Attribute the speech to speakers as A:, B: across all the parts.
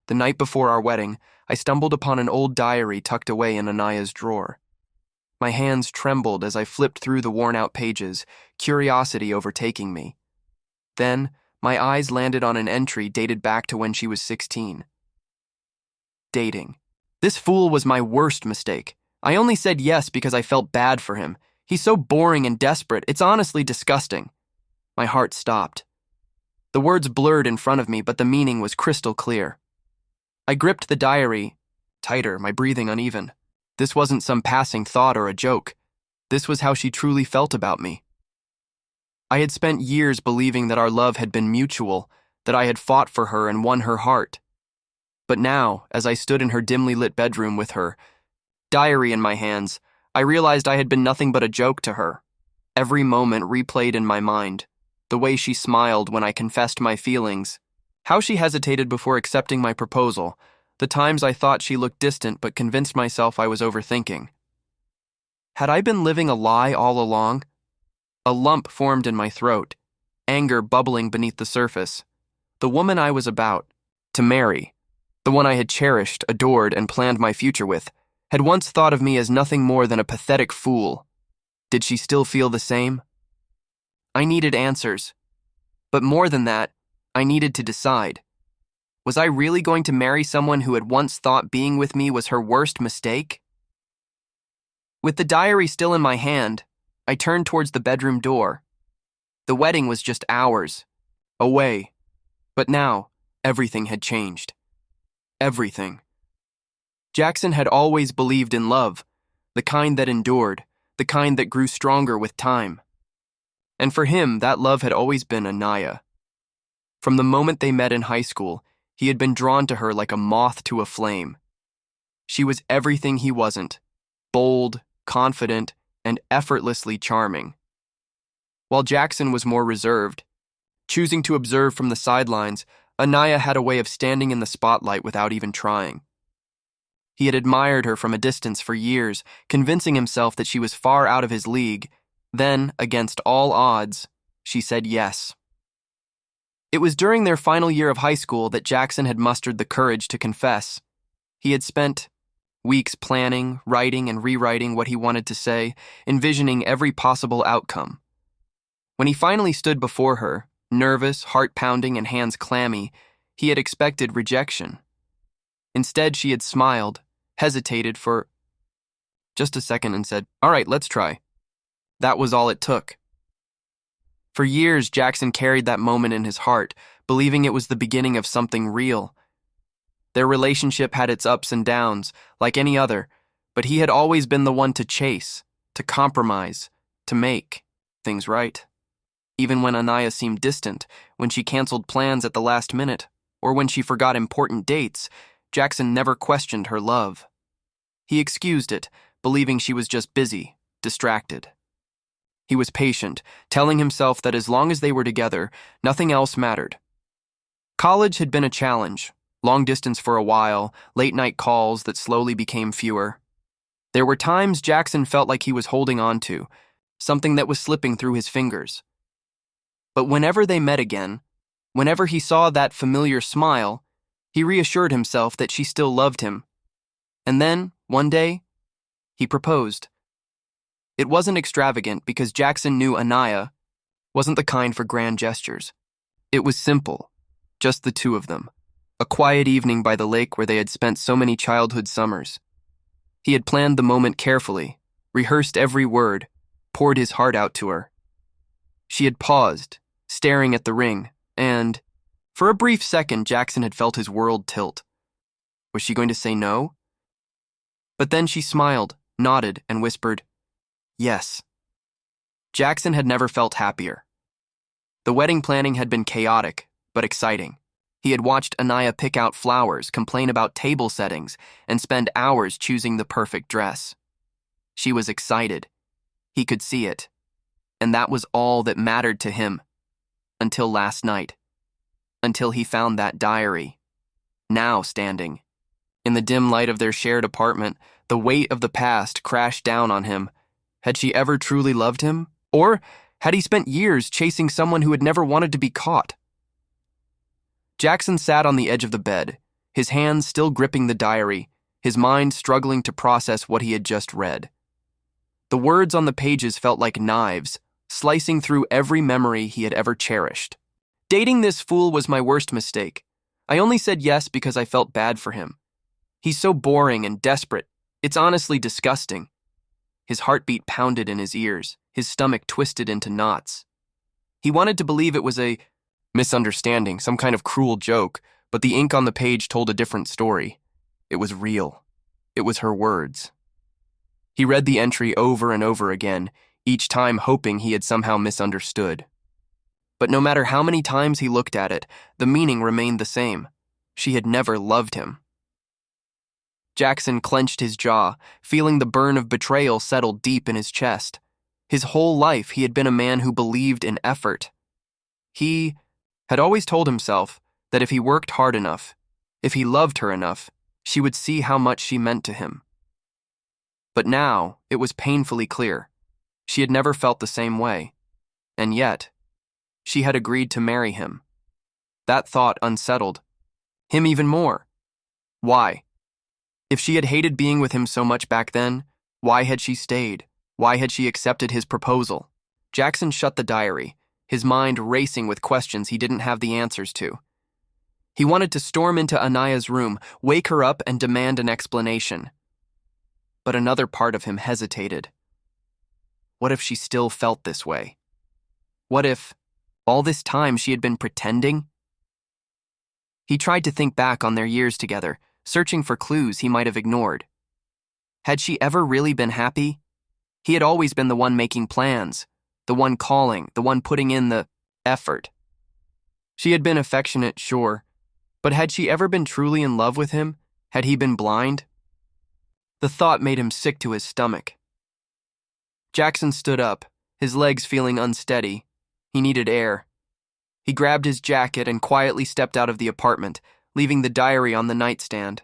A: The night before our wedding, I stumbled upon an old diary tucked away in Aanaya's drawer. My hands trembled as I flipped through the worn-out pages, curiosity overtaking me. Then, my eyes landed on an entry dated back to when she was 16. Dating. This fool was my worst mistake. I only said yes because I felt bad for him. He's so boring and desperate, it's honestly disgusting. My heart stopped. The words blurred in front of me, but the meaning was crystal clear. I gripped the diary tighter, my breathing uneven. This wasn't some passing thought or a joke. This was how she truly felt about me. I had spent years believing that our love had been mutual, that I had fought for her and won her heart. But now, as I stood in her dimly lit bedroom with her diary in my hands, I realized I had been nothing but a joke to her. Every moment replayed in my mind. The way she smiled when I confessed my feelings, how she hesitated before accepting my proposal, the times I thought she looked distant but convinced myself I was overthinking. Had I been living a lie all along? A lump formed in my throat, anger bubbling beneath the surface. The woman I was about to marry, the one I had cherished, adored, and planned my future with, had once thought of me as nothing more than a pathetic fool. Did she still feel the same? I needed answers. But more than that, I needed to decide. Was I really going to marry someone who had once thought being with me was her worst mistake? With the diary still in my hand, I turned towards the bedroom door. The wedding was just hours away, but now everything had changed. Everything. Jackson had always believed in love, the kind that endured, the kind that grew stronger with time. And for him, that love had always been Aanaya. From the moment they met in high school, he had been drawn to her like a moth to a flame. She was everything he wasn't, bold, confident, and effortlessly charming. While Jackson was more reserved, choosing to observe from the sidelines, Aanaya had a way of standing in the spotlight without even trying. He had admired her from a distance for years, convincing himself that she was far out of his league. Then, against all odds, she said yes. It was during their final year of high school that Jackson had mustered the courage to confess. He had spent weeks planning, writing, and rewriting what he wanted to say, envisioning every possible outcome. When he finally stood before her, nervous, heart-pounding, and hands clammy, he had expected rejection. Instead, she had smiled, hesitated for just a second, and said, "All right, let's try." That was all it took. For years, Jackson carried that moment in his heart, believing it was the beginning of something real. Their relationship had its ups and downs, like any other, but he had always been the one to chase, to compromise, to make things right. Even when Aanaya seemed distant, when she canceled plans at the last minute, or when she forgot important dates, Jackson never questioned her love. He excused it, believing she was just busy, distracted. He was patient, telling himself that as long as they were together, nothing else mattered. College had been a challenge, long distance for a while, late-night calls that slowly became fewer. There were times Jackson felt like he was holding on to, something that was slipping through his fingers. But whenever they met again, whenever he saw that familiar smile, he reassured himself that she still loved him. And then, one day, he proposed. It wasn't extravagant because Jackson knew Aanaya wasn't the kind for grand gestures. It was simple, just the two of them. A quiet evening by the lake where they had spent so many childhood summers. He had planned the moment carefully, rehearsed every word, poured his heart out to her. She had paused, staring at the ring, and, for a brief second, Jackson had felt his world tilt. Was she going to say no? But then she smiled, nodded, and whispered, "Yes." Jackson had never felt happier. The wedding planning had been chaotic, but exciting. He had watched Aanaya pick out flowers, complain about table settings, and spend hours choosing the perfect dress. She was excited. He could see it. And that was all that mattered to him. Until last night. Until he found that diary. Now standing. In the dim light of their shared apartment, the weight of the past crashed down on him. Had she ever truly loved him? Or had he spent years chasing someone who had never wanted to be caught? Jackson sat on the edge of the bed, his hands still gripping the diary, his mind struggling to process what he had just read. The words on the pages felt like knives, slicing through every memory he had ever cherished. Dating this fool was my worst mistake. I only said yes because I felt bad for him. He's so boring and desperate. It's honestly disgusting. His heartbeat pounded in his ears, his stomach twisted into knots. He wanted to believe it was a misunderstanding, some kind of cruel joke, but the ink on the page told a different story. It was real. It was her words. He read the entry over and over again, each time hoping he had somehow misunderstood. But no matter how many times he looked at it, the meaning remained the same. She had never loved him. Jackson clenched his jaw, feeling the burn of betrayal settle deep in his chest. His whole life he had been a man who believed in effort. He had always told himself that if he worked hard enough, if he loved her enough, she would see how much she meant to him. But now it was painfully clear. She had never felt the same way. And yet, she had agreed to marry him. That thought unsettled him even more. Why? If she had hated being with him so much back then, why had she stayed? Why had she accepted his proposal? Jackson shut the diary, his mind racing with questions he didn't have the answers to. He wanted to storm into Aanaya's room, wake her up, and demand an explanation. But another part of him hesitated. What if she still felt this way? What if, all this time, she had been pretending? He tried to think back on their years together, searching for clues he might have ignored. Had she ever really been happy? He had always been the one making plans, the one calling, the one putting in the effort. She had been affectionate, sure, but had she ever been truly in love with him? Had he been blind? The thought made him sick to his stomach. Jackson stood up, his legs feeling unsteady. He needed air. He grabbed his jacket and quietly stepped out of the apartment, leaving the diary on the nightstand.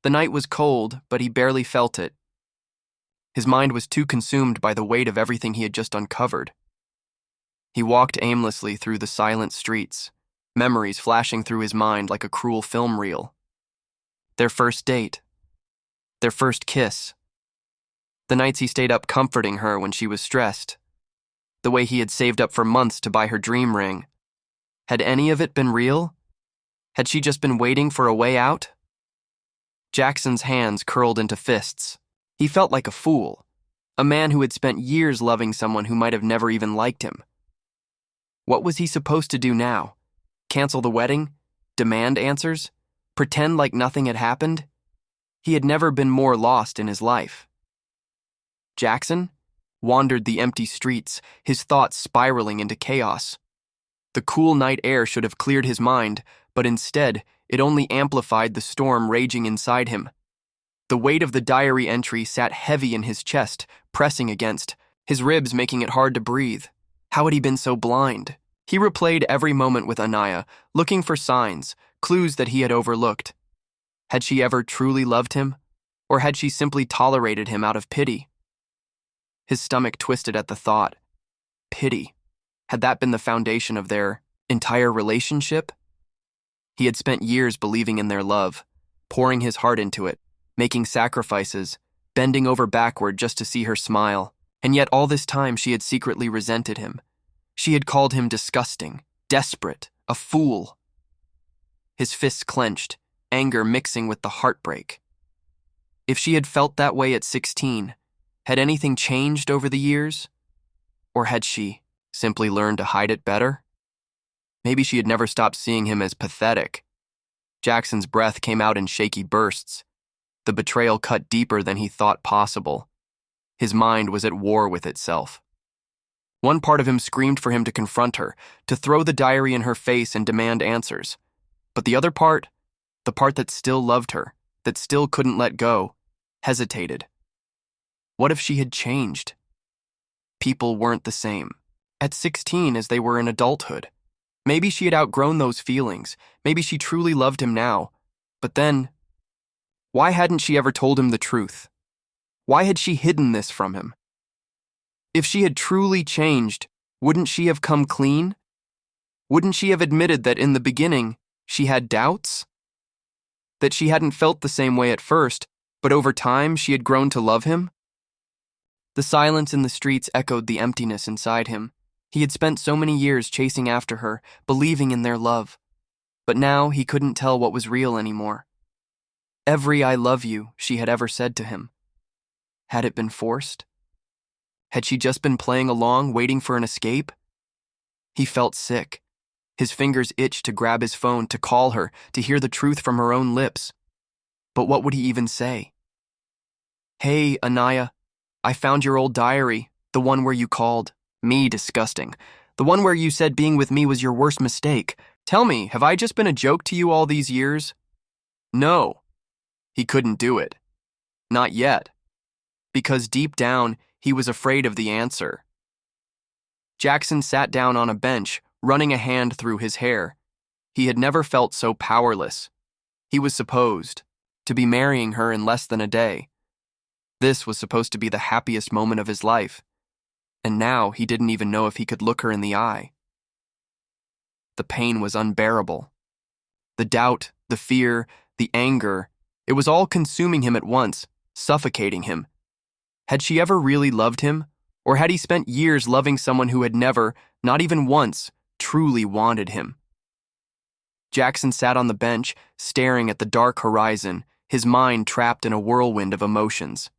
A: The night was cold, but he barely felt it. His mind was too consumed by the weight of everything he had just uncovered. He walked aimlessly through the silent streets, memories flashing through his mind like a cruel film reel. Their first date. Their first kiss. The nights he stayed up comforting her when she was stressed. The way he had saved up for months to buy her dream ring. Had any of it been real? Had she just been waiting for a way out? Jackson's hands curled into fists. He felt like a fool, a man who had spent years loving someone who might have never even liked him. What was he supposed to do now? Cancel the wedding? Demand answers? Pretend like nothing had happened? He had never been more lost in his life. Jackson wandered the empty streets, his thoughts spiraling into chaos. The cool night air should have cleared his mind, but instead, it only amplified the storm raging inside him. The weight of the diary entry sat heavy in his chest, pressing against, his ribs making it hard to breathe. How had he been so blind? He replayed every moment with Aanaya, looking for signs, clues that he had overlooked. Had she ever truly loved him? Or had she simply tolerated him out of pity? His stomach twisted at the thought. Pity. Had that been the foundation of their entire relationship? He had spent years believing in their love, pouring his heart into it, making sacrifices, bending over backward just to see her smile, and yet all this time she had secretly resented him. She had called him disgusting, desperate, a fool. His fists clenched, anger mixing with the heartbreak. If she had felt that way at 16, had anything changed over the years? Or had she simply learned to hide it better? Maybe she had never stopped seeing him as pathetic. Jackson's breath came out in shaky bursts. The betrayal cut deeper than he thought possible. His mind was at war with itself. One part of him screamed for him to confront her, to throw the diary in her face and demand answers. But the other part, the part that still loved her, that still couldn't let go, hesitated. What if she had changed? People weren't the same, at 16 as they were in adulthood. Maybe she had outgrown those feelings. Maybe she truly loved him now. But then, why hadn't she ever told him the truth? Why had she hidden this from him? If she had truly changed, wouldn't she have come clean? Wouldn't she have admitted that in the beginning, she had doubts? That she hadn't felt the same way at first, but over time she had grown to love him? The silence in the streets echoed the emptiness inside him. He had spent so many years chasing after her, believing in their love. But now he couldn't tell what was real anymore. Every "I love you" she had ever said to him. Had it been forced? Had she just been playing along, waiting for an escape? He felt sick. His fingers itched to grab his phone, to call her, to hear the truth from her own lips. But what would he even say? "Hey, Aanaya, I found your old diary, the one where you called me disgusting. The one where you said being with me was your worst mistake. Tell me, have I just been a joke to you all these years?" No. He couldn't do it. Not yet. Because deep down, he was afraid of the answer. Jackson sat down on a bench, running a hand through his hair. He had never felt so powerless. He was supposed to be marrying her in less than a day. This was supposed to be the happiest moment of his life. And now he didn't even know if he could look her in the eye. The pain was unbearable. The doubt, the fear, the anger, it was all consuming him at once, suffocating him. Had she ever really loved him? Or had he spent years loving someone who had never, not even once, truly wanted him? Jackson sat on the bench, staring at the dark horizon, his mind trapped in a whirlwind of emotions.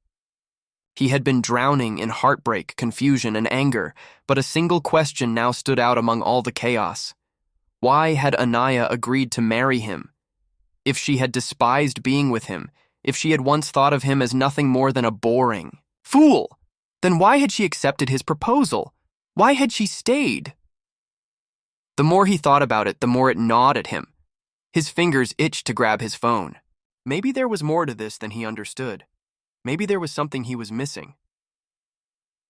A: He had been drowning in heartbreak, confusion, and anger, but a single question now stood out among all the chaos. Why had Aanaya agreed to marry him? If she had despised being with him, if she had once thought of him as nothing more than a boring fool, then why had she accepted his proposal? Why had she stayed? The more he thought about it, the more it gnawed at him. His fingers itched to grab his phone. Maybe there was more to this than he understood. Maybe there was something he was missing.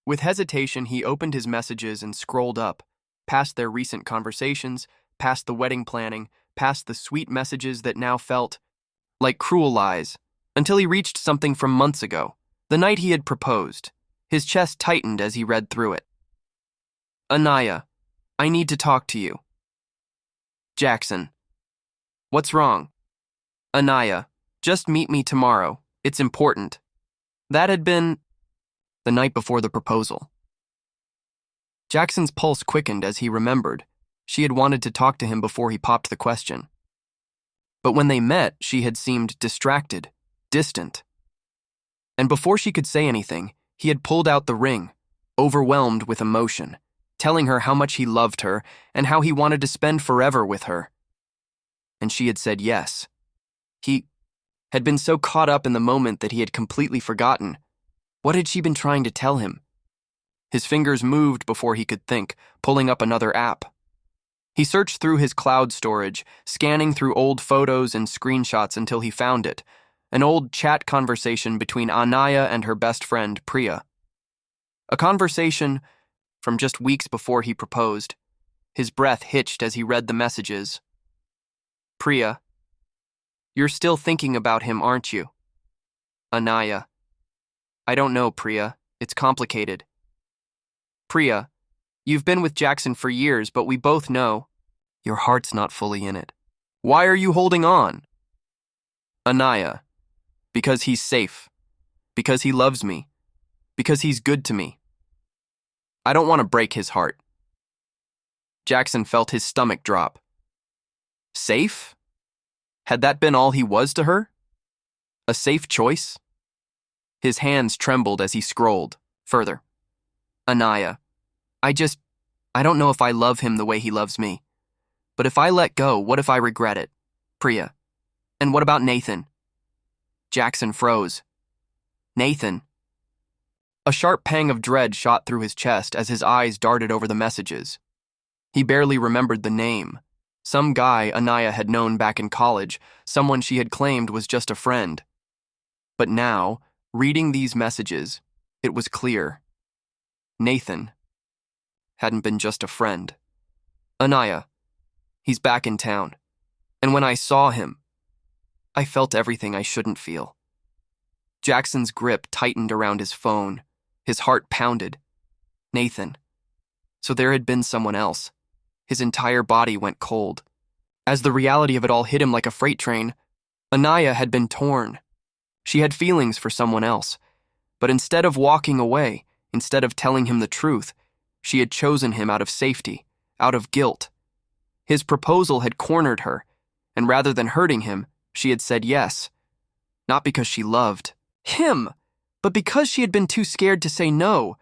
A: With hesitation, he opened his messages and scrolled up, past their recent conversations, past the wedding planning, past the sweet messages that now felt like cruel lies, until he reached something from months ago, the night he had proposed. His chest tightened as he read through it. "Aanaya, I need to talk to you." Jackson. "What's wrong?" "Aanaya, just meet me tomorrow. It's important." That had been the night before the proposal. Jackson's pulse quickened as he remembered. She had wanted to talk to him before he popped the question. But when they met, she had seemed distracted, distant. And before she could say anything, he had pulled out the ring, overwhelmed with emotion, telling her how much he loved her and how he wanted to spend forever with her. And she had said yes. He had been so caught up in the moment that he had completely forgotten. What had she been trying to tell him? His fingers moved before he could think, pulling up another app. He searched through his cloud storage, scanning through old photos and screenshots until he found it, an old chat conversation between Aanaya and her best friend, Priya. A conversation from just weeks before he proposed. His breath hitched as he read the messages. "Priya, you're still thinking about him, aren't you?" Aanaya. "I don't know, Priya. It's complicated." Priya. "You've been with Jackson for years, but we both know your heart's not fully in it. Why are you holding on?" Aanaya. "Because he's safe. Because he loves me. Because he's good to me. I don't want to break his heart." Jackson felt his stomach drop. Safe? Had that been all he was to her? A safe choice? His hands trembled as he scrolled further. "Aanaya. I don't know if I love him the way he loves me. But if I let go, what if I regret it? Priya. And what about Nathan?" Jackson froze. Nathan. A sharp pang of dread shot through his chest as his eyes darted over the messages. He barely remembered the name. Some guy Aanaya had known back in college, someone she had claimed was just a friend. But now, reading these messages, it was clear. Nathan hadn't been just a friend. "Aanaya, he's back in town. And when I saw him, I felt everything I shouldn't feel." Jackson's grip tightened around his phone. His heart pounded. Nathan. So there had been someone else. His entire body went cold. As the reality of it all hit him like a freight train, Aanaya had been torn. She had feelings for someone else. But instead of walking away, instead of telling him the truth, she had chosen him out of safety, out of guilt. His proposal had cornered her, and rather than hurting him, she had said yes. Not because she loved him, but because she had been too scared to say no.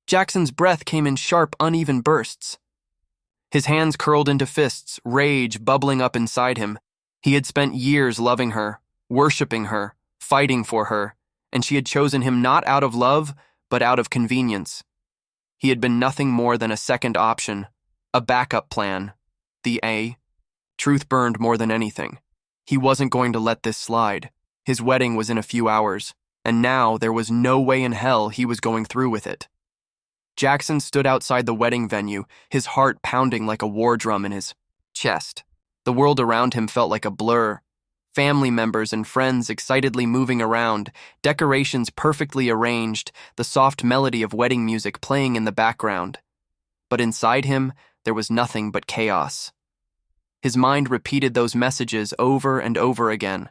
A: Jackson's breath came in sharp, uneven bursts. His hands curled into fists, rage bubbling up inside him. He had spent years loving her, worshiping her, fighting for her, and she had chosen him not out of love, but out of convenience. He had been nothing more than a second option, a backup plan. The A. Truth burned more than anything. He wasn't going to let this slide. His wedding was in a few hours, and now there was no way in hell he was going through with it. Jackson stood outside the wedding venue, his heart pounding like a war drum in his chest. The world around him felt like a blur. Family members and friends excitedly moving around, decorations perfectly arranged, the soft melody of wedding music playing in the background. But inside him, there was nothing but chaos. His mind repeated those messages over and over again.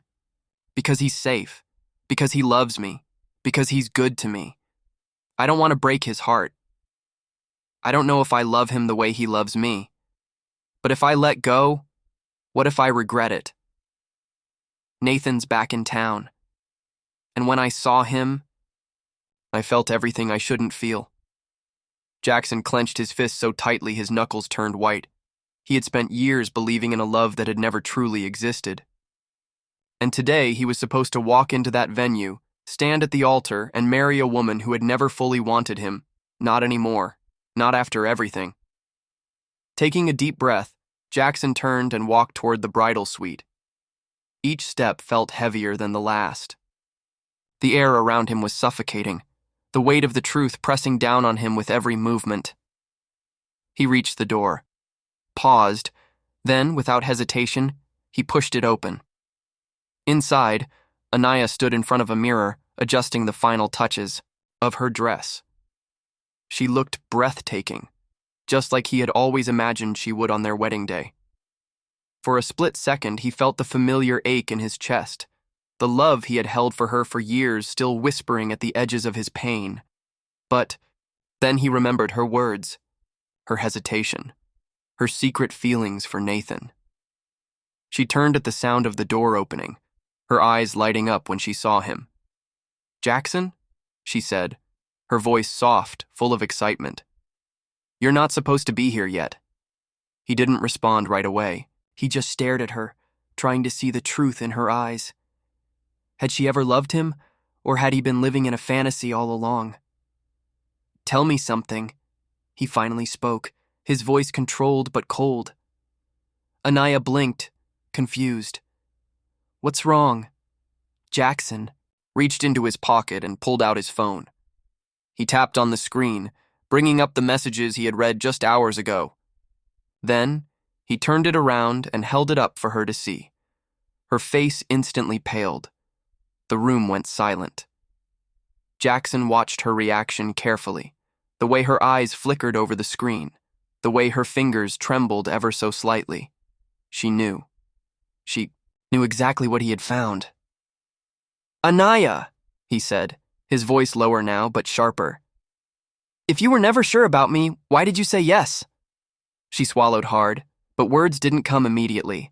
A: Because he's safe. Because he loves me. Because he's good to me. I don't want to break his heart. I don't know if I love him the way he loves me. But if I let go, what if I regret it? Nathan's back in town. And when I saw him, I felt everything I shouldn't feel. Jackson clenched his fist so tightly his knuckles turned white. He had spent years believing in a love that had never truly existed. And today he was supposed to walk into that venue, stand at the altar, and marry a woman who had never fully wanted him. Not anymore. Not after everything. Taking a deep breath, Jackson turned and walked toward the bridal suite. Each step felt heavier than the last. The air around him was suffocating, the weight of the truth pressing down on him with every movement. He reached the door, paused, then, without hesitation, he pushed it open. Inside, Aanaya stood in front of a mirror, adjusting the final touches of her dress. She looked breathtaking, just like he had always imagined she would on their wedding day. For a split second, he felt the familiar ache in his chest, the love he had held for her for years still whispering at the edges of his pain. But then he remembered her words, her hesitation, her secret feelings for Nathan. She turned at the sound of the door opening, her eyes lighting up when she saw him. "Jackson?" she said, her voice soft, full of excitement. "You're not supposed to be here yet." He didn't respond right away. He just stared at her, trying to see the truth in her eyes. Had she ever loved him, or had he been living in a fantasy all along? "Tell me something," he finally spoke, his voice controlled but cold. Aanaya blinked, confused. "What's wrong?" Jackson reached into his pocket and pulled out his phone. He tapped on the screen, bringing up the messages he had read just hours ago. Then, he turned it around and held it up for her to see. Her face instantly paled. The room went silent. Jackson watched her reaction carefully, the way her eyes flickered over the screen, the way her fingers trembled ever so slightly. She knew. She knew exactly what he had found. "Aanaya," he said, his voice lower now but sharper. "If you were never sure about me, why did you say yes?" She swallowed hard, but words didn't come immediately.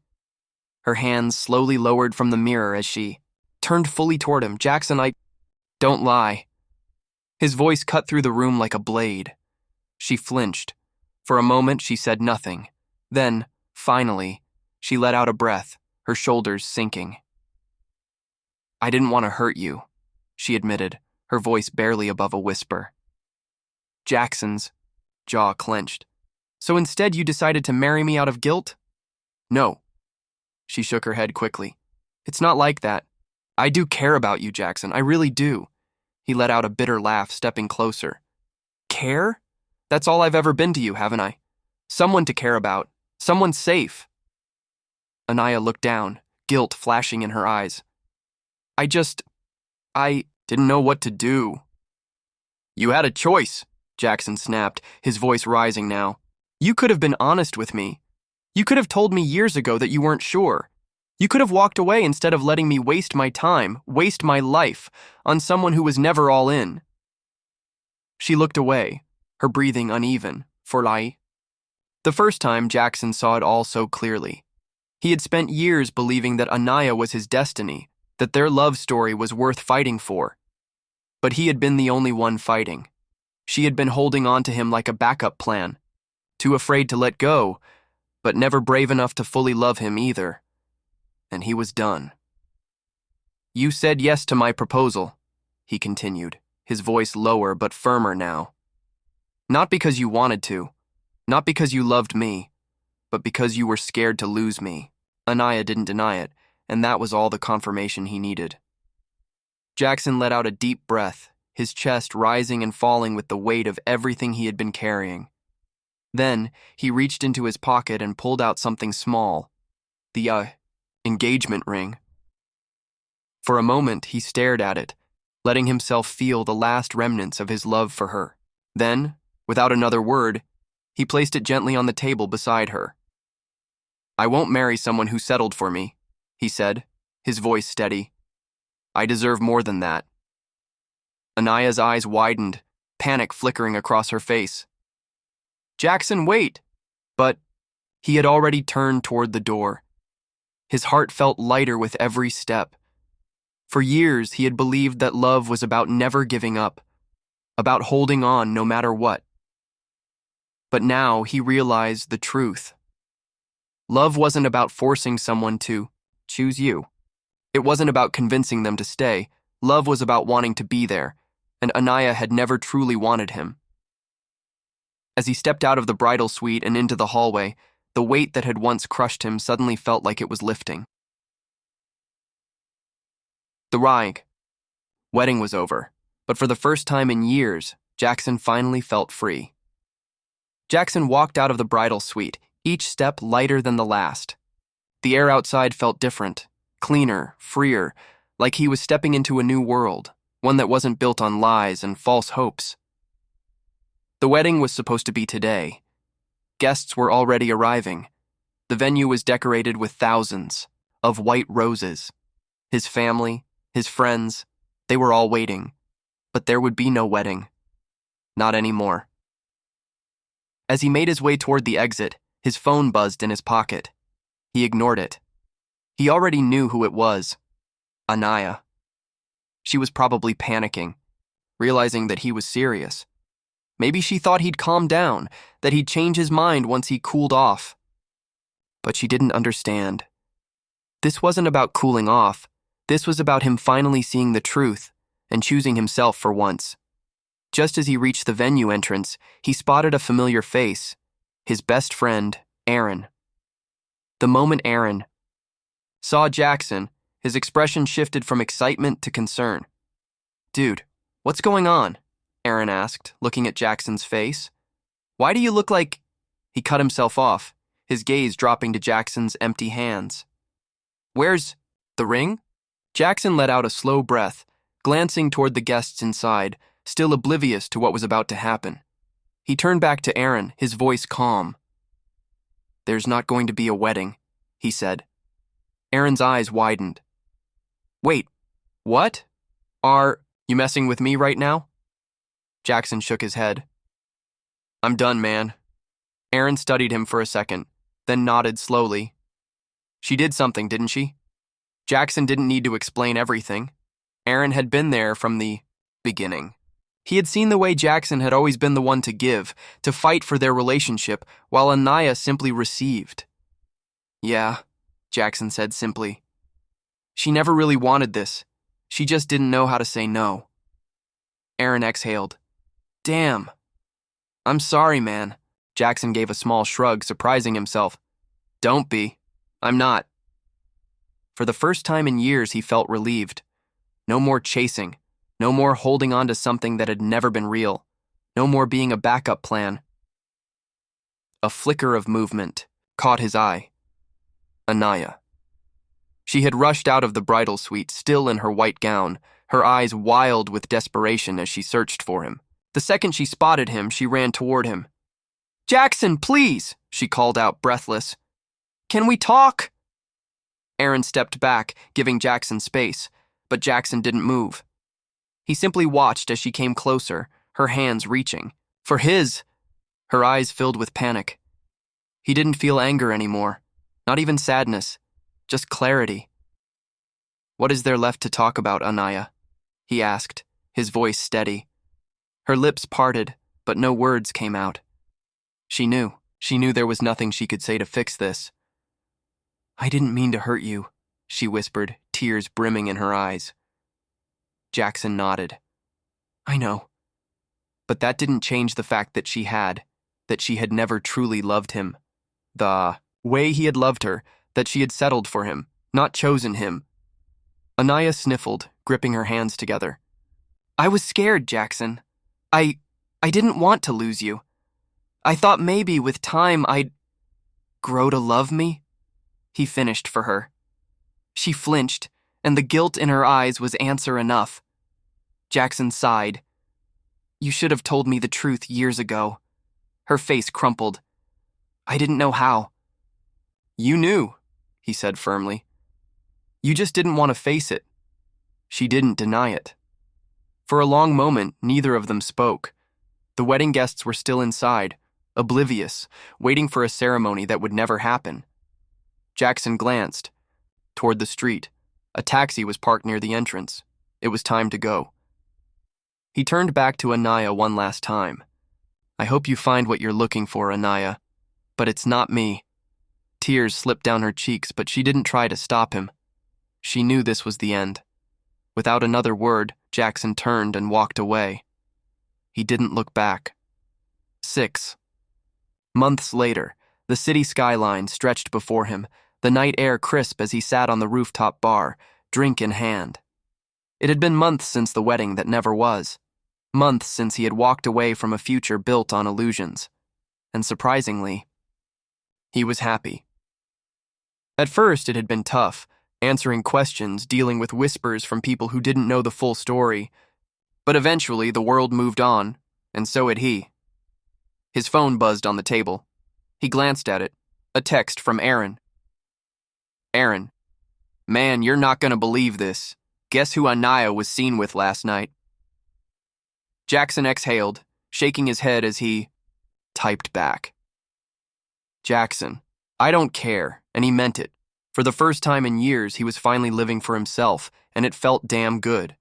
A: Her hands slowly lowered from the mirror as she turned fully toward him. "Jackson, don't lie." His voice cut through the room like a blade. She flinched. For a moment, she said nothing. Then, finally, she let out a breath, her shoulders sinking. "I didn't want to hurt you," she admitted, her voice barely above a whisper. Jackson's jaw clenched. "So instead you decided to marry me out of guilt?" "No." She shook her head quickly. "It's not like that. I do care about you, Jackson. I really do." He let out a bitter laugh, stepping closer. "Care? That's all I've ever been to you, haven't I? Someone to care about. Someone safe." Aanaya looked down, guilt flashing in her eyes. I didn't know what to do." "You had a choice," Jackson snapped, his voice rising now. "You could have been honest with me. You could have told me years ago that you weren't sure. You could have walked away instead of letting me waste my time, waste my life, on someone who was never all in. She looked away, her breathing uneven. Forlai. The first time, Jackson saw it all so clearly. He had spent years believing that Aanaya was his destiny, that their love story was worth fighting for. But he had been the only one fighting. She had been holding on to him like a backup plan, too afraid to let go, but never brave enough to fully love him either. And he was done. You said yes to my proposal, he continued, his voice lower but firmer now. Not because you wanted to, not because you loved me, but because you were scared to lose me. Aanaya didn't deny it, and that was all the confirmation he needed. Jackson let out a deep breath, his chest rising and falling with the weight of everything he had been carrying. Then, he reached into his pocket and pulled out something small, the engagement ring. For a moment, he stared at it, letting himself feel the last remnants of his love for her. Then, without another word, he placed it gently on the table beside her. I won't marry someone who settled for me, he said, his voice steady. I deserve more than that. Anaya's eyes widened, panic flickering across her face. Jackson, wait! But he had already turned toward the door. His heart felt lighter with every step. For years, he had believed that love was about never giving up, about holding on no matter what. But now he realized the truth. Love wasn't about forcing someone to choose you. It wasn't about convincing them to stay. Love was about wanting to be there, and Aanaya had never truly wanted him. As he stepped out of the bridal suite and into the hallway, the weight that had once crushed him suddenly felt like it was lifting. The wedding was over, but for the first time in years, Jackson finally felt free. Jackson walked out of the bridal suite, each step lighter than the last. The air outside felt different, cleaner, freer, like he was stepping into a new world, one that wasn't built on lies and false hopes. The wedding was supposed to be today. Guests were already arriving. The venue was decorated with thousands of white roses. His family, his friends, they were all waiting. But there would be no wedding. Not anymore. As he made his way toward the exit, his phone buzzed in his pocket. He ignored it. He already knew who it was. Aanaya. She was probably panicking, realizing that he was serious. Maybe she thought he'd calm down, that he'd change his mind once he cooled off. But she didn't understand. This wasn't about cooling off. This was about him finally seeing the truth and choosing himself for once. Just as he reached the venue entrance, he spotted a familiar face, his best friend, Aaron. The moment Aaron saw Jackson, his expression shifted from excitement to concern. Dude, what's going on? Aaron asked, looking at Jackson's face. Why do you look like... He cut himself off, his gaze dropping to Jackson's empty hands. Where's the ring? Jackson let out a slow breath, glancing toward the guests inside, still oblivious to what was about to happen. He turned back to Aaron, his voice calm. There's not going to be a wedding, he said. Aaron's eyes widened. Wait, what? Are you messing with me right now? Jackson shook his head. I'm done, man. Aaron studied him for a second, then nodded slowly. She did something, didn't she? Jackson didn't need to explain everything. Aaron had been there from the beginning. He had seen the way Jackson had always been the one to give, to fight for their relationship, while Aanaya simply received. Yeah, Jackson said simply. She never really wanted this. She just didn't know how to say no. Aaron exhaled. Damn. I'm sorry, man. Jackson gave a small shrug, surprising himself. Don't be. I'm not. For the first time in years, he felt relieved. No more chasing. No more holding on to something that had never been real. No more being a backup plan. A flicker of movement caught his eye. Aanaya. She had rushed out of the bridal suite, still in her white gown, her eyes wild with desperation as she searched for him. The second she spotted him, she ran toward him. Jackson, please, she called out, breathless. Can we talk? Aaron stepped back, giving Jackson space, but Jackson didn't move. He simply watched as she came closer, her hands reaching. For his! Her eyes filled with panic. He didn't feel anger anymore, not even sadness, just clarity. "What is there left to talk about, Aanaya?" he asked, his voice steady. Her lips parted, but no words came out. She knew there was nothing she could say to fix this. "I didn't mean to hurt you," she whispered, tears brimming in her eyes. Jackson nodded. "I know." But that didn't change the fact that she had never truly loved him. The way he had loved her, that she had settled for him, not chosen him. Aanaya sniffled, gripping her hands together. "I was scared, Jackson. I didn't want to lose you. I thought maybe with time I'd grow to love me," he finished for her. She flinched, and the guilt in her eyes was answer enough. Jackson sighed. "You should have told me the truth years ago." Her face crumpled. "I didn't know how." "You knew," he said firmly. "You just didn't want to face it." She didn't deny it. For a long moment, neither of them spoke. The wedding guests were still inside, oblivious, waiting for a ceremony that would never happen. Jackson glanced toward the street. A taxi was parked near the entrance. It was time to go. He turned back to Aanaya one last time. "I hope you find what you're looking for, Aanaya, but it's not me." Tears slipped down her cheeks, but she didn't try to stop him. She knew this was the end. Without another word, Jackson turned and walked away. He didn't look back. 6 months later, the city skyline stretched before him, the night air crisp as he sat on the rooftop bar, drink in hand. It had been months since the wedding that never was. Months since he had walked away from a future built on illusions. And surprisingly, he was happy. At first, it had been tough, answering questions, dealing with whispers from people who didn't know the full story. But eventually, the world moved on, and so had he. His phone buzzed on the table. He glanced at it. A text from Aaron. "Aaron, man, you're not gonna believe this. Guess who Aanaya was seen with last night?" Jackson exhaled, shaking his head as he typed back. "Jackson, I don't care," and he meant it. For the first time in years, he was finally living for himself, and it felt damn good.